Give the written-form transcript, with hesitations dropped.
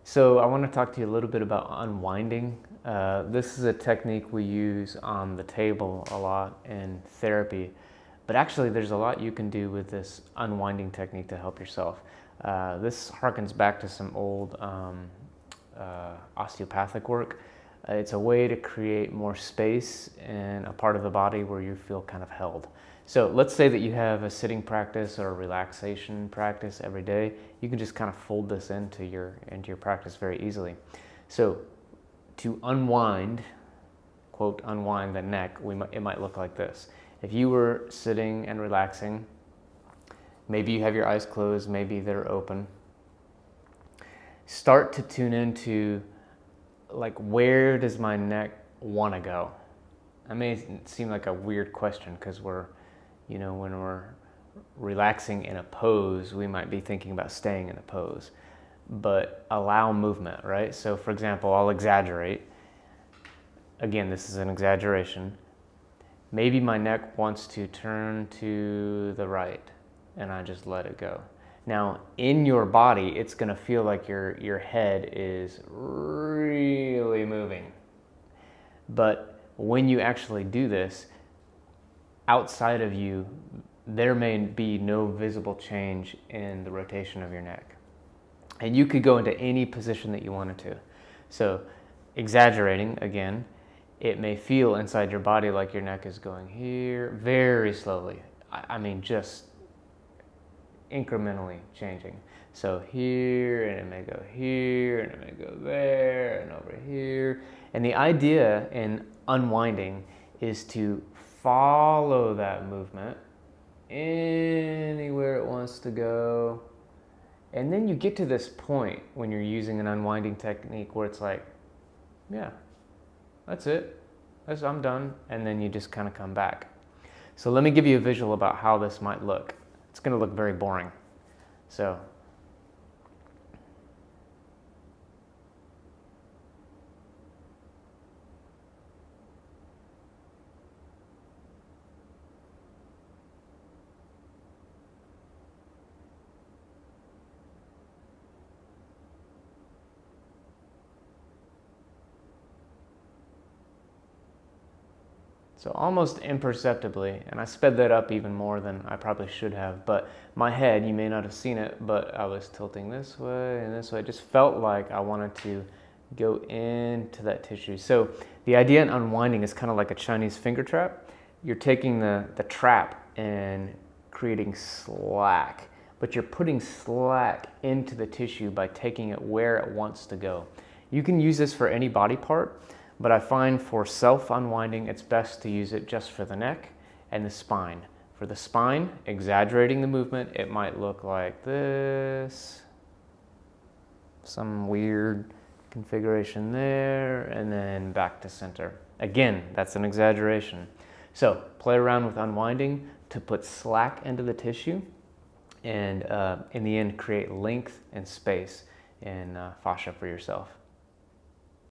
So I want to talk to you a little bit about unwinding. This is a technique we use on the table a lot in therapy, but actually there's a lot you can do with this unwinding technique to help yourself. This harkens back to some old osteopathic work. It's a way to create more space in a part of the body where you feel kind of held. So let's say that you have a sitting practice or a relaxation practice every day. You can just kind of fold this into your practice very easily. So to unwind, quote, unwind the neck, it might look like this. If you were sitting and relaxing, maybe you have your eyes closed, maybe they're open. Start to tune into, like, where does my neck want to go? That may seem like a weird question because when we're relaxing in a pose, we might be thinking about staying in a pose, but allow movement, right? So for example, I'll exaggerate. Again, this is an exaggeration. Maybe my neck wants to turn to the right and I just let it go. Now, in your body, it's going to feel like your head is really moving. But when you actually do this, outside of you, there may be no visible change in the rotation of your neck. And you could go into any position that you wanted to. So, exaggerating again, it may feel inside your body like your neck is going here very slowly. I mean, just incrementally changing. So here, and it may go here, and it may go there, and over here. And the idea in unwinding is to follow that movement anywhere it wants to go. And then you get to this point when you're using an unwinding technique where it's like, yeah, that's it. I'm done. And then you just kind of come back. So let me give you a visual about how this might look. It's going to look very boring. So almost imperceptibly, and I sped that up even more than I probably should have, but my head, you may not have seen it, but I was tilting this way and this way. It just felt like I wanted to go into that tissue. So the idea in unwinding is kind of like a Chinese finger trap. You're taking the trap and creating slack, but you're putting slack into the tissue by taking it where it wants to go. You can use this for any body part, but I find for self-unwinding, it's best to use it just for the neck and the spine. For the spine, exaggerating the movement, it might look like this, some weird configuration there, and then back to center. Again, that's an exaggeration. So play around with unwinding to put slack into the tissue, and in the end, create length and space in fascia for yourself.